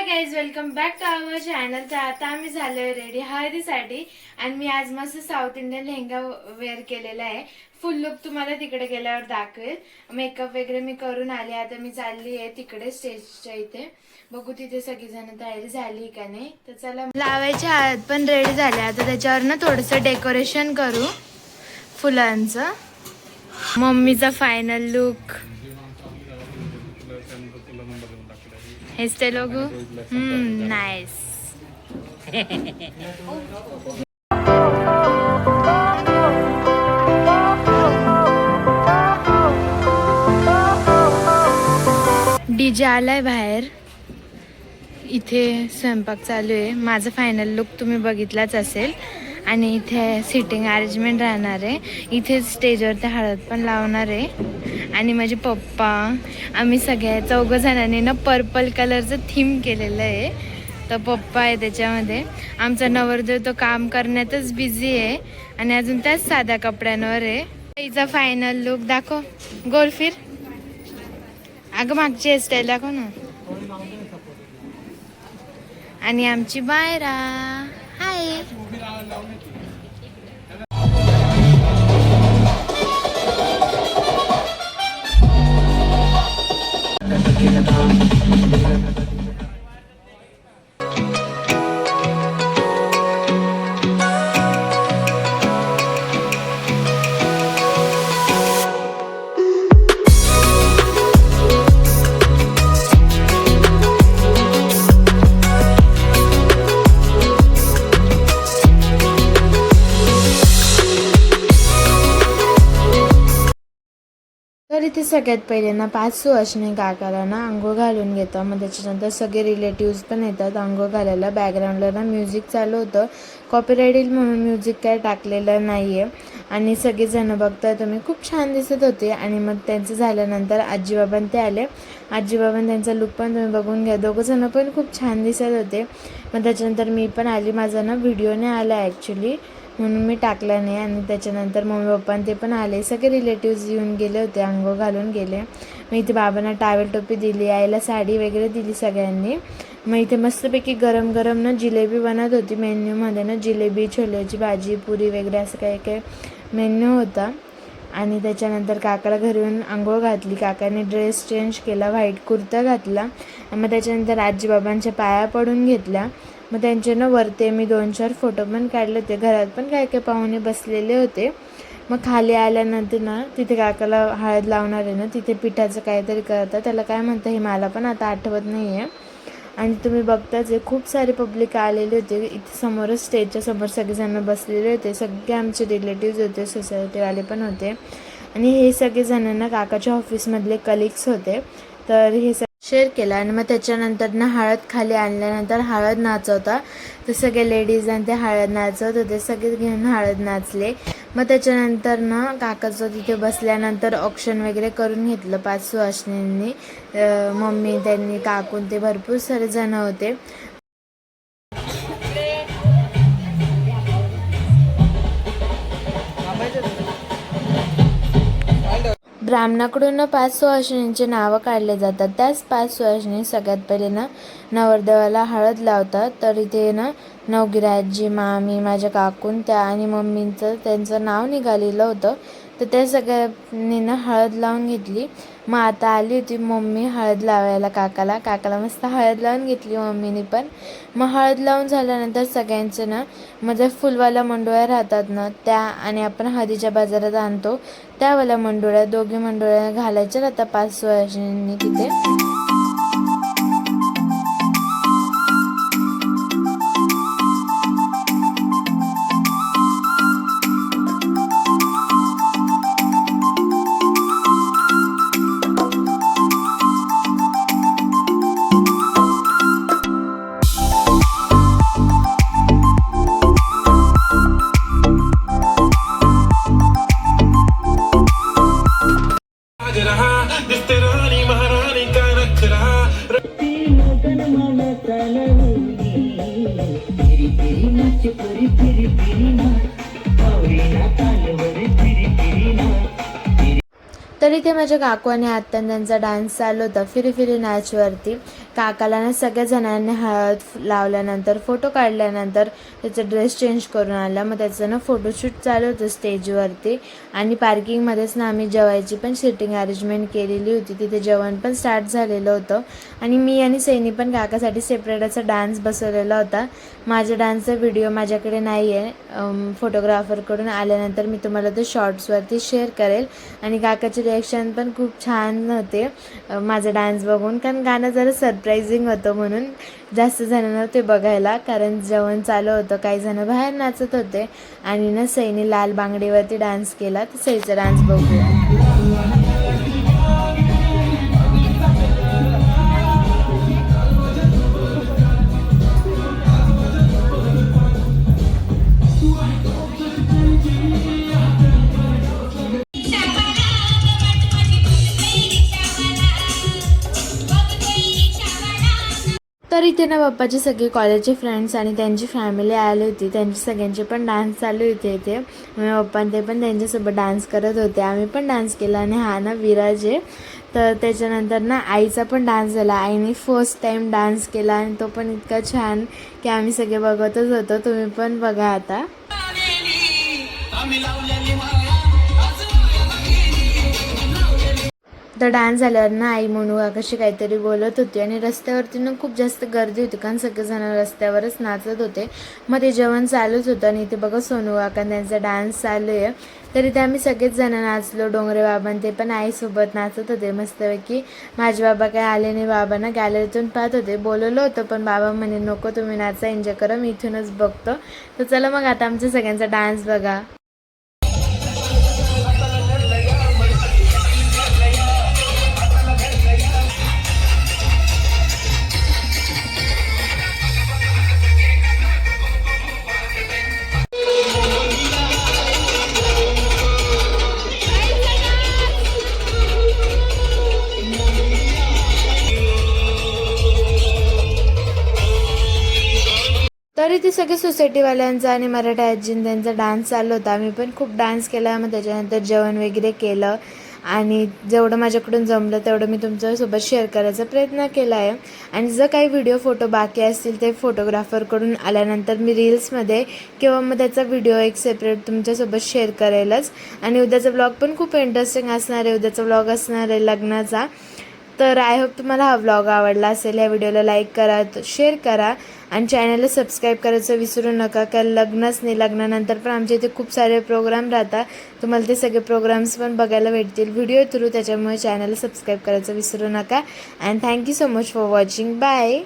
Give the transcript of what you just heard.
Guys welcome back to our channel. तर आता आम्ही झालोय रेडी हळदीसाठी आणि मी आज मस्त साऊथ इंडियन लेहंगा वेअर केलेला आहे। फुल लुक तुम्हाला तिकडे गेल्यावर दाखवेल। मेकअप वगैरे मी करून आले, आता मी चालली आहे तिकडे स्टेजच्या इथे। बघू तिथे सगळीजण तयारी झाली का नाही। तर चला, लावायची हळद पण रेडी झाली, आता त्याच्यावर ना थोडंसं डेकोरेशन करू फुलांचं। मम्मीचा final look here logo nice. DJ आलाय बाहेर, इथे स्वयंपाक चालू आहे। माझा फायनल लुक तुम्ही बघितलाच असेल आणि इथे सिटिंग अरेंजमेंट राहणार आहे। इथे स्टेजवरती हळद पण लावणार आहे आणि माझे पप्पा, आम्ही सगळ्या चौघ जणांनी ना पर्पल कलरचं थीम केलेलं आहे। तर पप्पा आहे त्याच्यामध्ये। आमचा नवरदेव तो काम करण्यातच बिझी आहे आणि अजून त्याच साध्या कपड्यांवर आहे। हिचा फायनल लुक दाखव, गोल फिर। अगं मागची हेअरस्टाईल दाखव ना। आणि आमची बायरा हाय। तर इथे सगळ्यात पहिले ना 5 सुवासिनी काकाला ना अंघोळ घालून घेतात। मग त्याच्यानंतर सगळे रिलेटिव्स पण येतात अंघोळ घालायला। बॅकग्राऊंडला ना म्युझिक चालू होतं, कॉपीराइट येईल म्हणून म्युझिक काय टाकलेलं नाही आहे। आणि सगळेजण बघताय तुम्ही, खूप छान दिसत होते। आणि मग त्यांचं झाल्यानंतर आजीबाबां ते आले। आजीबाबां त्यांचा लुक पण तुम्ही बघून घ्या, दोघंजणं पण खूप छान दिसत होते। मग त्याच्यानंतर मी पण आली, माझा ना व्हिडिओ नाही आला ॲक्च्युली म्हणून मी टाकला नाही। आणि त्याच्यानंतर मम्मी पप्पा ते पण आले, सगळे रिलेटिव्स येऊन गेले होते, अंघोळ घालून गेले। मग इथे बाबांना टावेल टोपी दिली, आईला साडी वगैरे दिली सगळ्यांनी। मग इथे मस्तपैकी गरम गरम ना जिलेबी बनत होती। मेन्यूमध्ये ना जिलेबी, छोल्याची भाजी, पुरी वगैरे असं काही काही मेन्यू होता। आणि त्याच्यानंतर काकाला घरी येऊन अंघोळ घातली, काकाने ड्रेस चेंज केला, व्हाईट कुर्ता घातला। मग त्याच्यानंतर आजीबाबांच्या पाया पडून घेतल्या। मग त्यांचे ना वरते मी 2-4 फोटो पण काढले होते। घरात पण काही काही पाहुणे बसलेले होते। मग खाली आल्यानंतर ना तिथे काकाला हळद लावणार आहे ना, तिथे पिठाचं काहीतरी करतात, त्याला काय म्हणतं हे मला पण आता आठवत नाही आहे। आणि तुम्ही बघताच आहे खूप सारे पब्लिक आलेले होते। इथे समोरच स्टेजच्या समोर सगळेजण बसलेले होते, सगळे आमचे रिलेटिव्ज होते, सोसायटीवाले पण होते। आणि हे सगळेजण ना काकाच्या ऑफिसमधले कलिग्स होते। तर हे शेअर केला। आणि मग त्याच्यानंतर ना हळद खाली आणल्यानंतर हळद नाचवता, तर सगळे लेडीज आणि ते हळद नाचवत होते, सगळे घेऊन हळद नाचले। मग त्याच्यानंतर ना काकाचं तिथे बसल्यानंतर ऑक्शन वगैरे करून घेतलं 5 सुवासिनींनी, मम्मी त्यांनी, काकून ते भरपूर सारे जण होते। ब्राह्मणाकडून 5 सुवासिनींची नावं काढले जातात। त्याच 5 सुवासिनी सगळ्यात पहिले ना नवरदेवाला हळद लावतात। तर इथे ना नवगिराजी, मामी, माझ्या काकून त्या आणि मम्मींचं त्यांचं नाव निघालेलं होतं। तर त्या सगळ्यांनी ना हळद लावून घेतली। मग आता आली होती मम्मी हळद लावायला काकाला, काकाला मस्त हळद लावून घेतली मम्मीने पण। मग हळद लावून झाल्यानंतर सगळ्यांचं ना म्हणजे फुलवाला मंडोळ्या राहतात ना त्या, आणि आपण हळदीच्या बाजारात आणतो त्यावाल्या मंडोळ्या, दोघी मंडोळ्या घालायच्या राहतात 5 सुवासिनींनी तिथे। तरी ते माझ्या काकू आणि आत्या त्यांचा डान्स चालू होता फिरी फिरी नाचवरती. काकाला ना सगळ्या जणांनी हळद लावल्यानंतर फोटो काढल्यानंतर त्याचा ड्रेस चेंज करून आला. मग त्याचं ना फोटोशूट चालू होतं स्टेजवरती. आणि पार्किंगमध्येच ना आम्ही जेवायची पण सिटिंग अरेंजमेंट केलेली होती. तिथे जेवण पण स्टार्ट झालेलं होतं. आणि मी आणि सैनी पण काकासाठी सेपरेट असा डान्स बसवलेला होता. माझ्या डान्सचा व्हिडिओ माझ्याकडे नाही आहे, फोटोग्राफरकडून आल्यानंतर मी तुम्हाला तो शॉर्ट्सवरती शेअर करेल. आणि काकाचे रिॲक्शन पण खूप छान होते माझा डान्स बघून, कारण गाणं जरा सरप्रायझिंग होतं म्हणून जास्त जण नव्हते बघायला, कारण जेवण चालू होतं. काही जण बाहेर नाचत होते. आणि ना सईने लाल बांगडीवरती डान्स केला. तर सईचा डान्स बघूया. तर इथे ना पप्पाचे सगळे कॉलेजचे फ्रेंड्स आणि त्यांची फॅमिली आली होती. त्यांचे सगळ्यांचे पण डान्स चालू होते इथे. पप्पा ते पण त्यांच्यासोबत डान्स करत होते. आम्ही पण डान्स केला. आणि हा ना विराज आहे. तर त्याच्यानंतर ना आईचा पण डान्स झाला. आईने फर्स्ट टाईम डान्स केला आणि तो पण इतका छान की आम्ही सगळे बघतच होतो. तुम्ही पण बघा आता. तर डान्स झाल्यावर ना आई म्हणू कशी काहीतरी बोलत होती. आणि रस्त्यावरती ना खूप जास्त गर्दी होती, कारण सगळेजण रस्त्यावरच नाचत होते. मग ते जेवण चालूच होतं. आणि इथे बघा सोनू काका त्यांचा डान्स चालू आहे. तर इथे आम्ही सगळेच जण नाचलो. डोंगरे बाबा ते पण आईसोबत नाचत होते मस्तपैकी. माझे बाबा काय आले नाही. बाबांना गॅलरीतून पाहत होते. बोलवलं होतं पण बाबा म्हणे नको, तुम्ही नाचा, एन्जॉय करा, मी इथूनच बघतो. तर चला मग आता आमच्या सगळ्यांचा डान्स बघा. तरी ते सगळे सोसायटीवाल्यांचा आणि मराठी आजीन त्यांचा डान्स चालू होता. आम्ही पण खूप डान्स केला. मग त्याच्यानंतर जेवण वगैरे केलं. आणि जेवढं माझ्याकडून जमलं तेवढं मी तुमच्यासोबत शेअर करायचा प्रयत्न केला आहे. आणि जर काही व्हिडिओ फोटो बाकी असतील ते फोटोग्राफरकडून आल्यानंतर मी रील्समध्ये किंवा मग त्याचा व्हिडिओ एक सेपरेट तुमच्यासोबत शेअर करेलच. आणि उद्याचा व्लॉग पण खूप इंटरेस्टिंग असणार आहे. उद्याचा व्लॉग असणार आहे लग्नाचा. तर आय होप तुम्हाला हा व्लॉग आवडला असेल. या व्हिडिओला लाईक करा, शेअर करा आणि चॅनलला सबस्क्राईब करायचं विसरू नका. कारण लग्नच नाही, लग्नानंतर पण आमच्या इथे खूप सारे प्रोग्राम राहतात. तुम्हाला ते सगळे प्रोग्राम्स पण बघायला भेटतील व्हिडिओ थ्रू. त्याच्यामुळे चॅनलला सबस्क्राईब करायचं विसरू नका. And thank you so much for watching. Bye.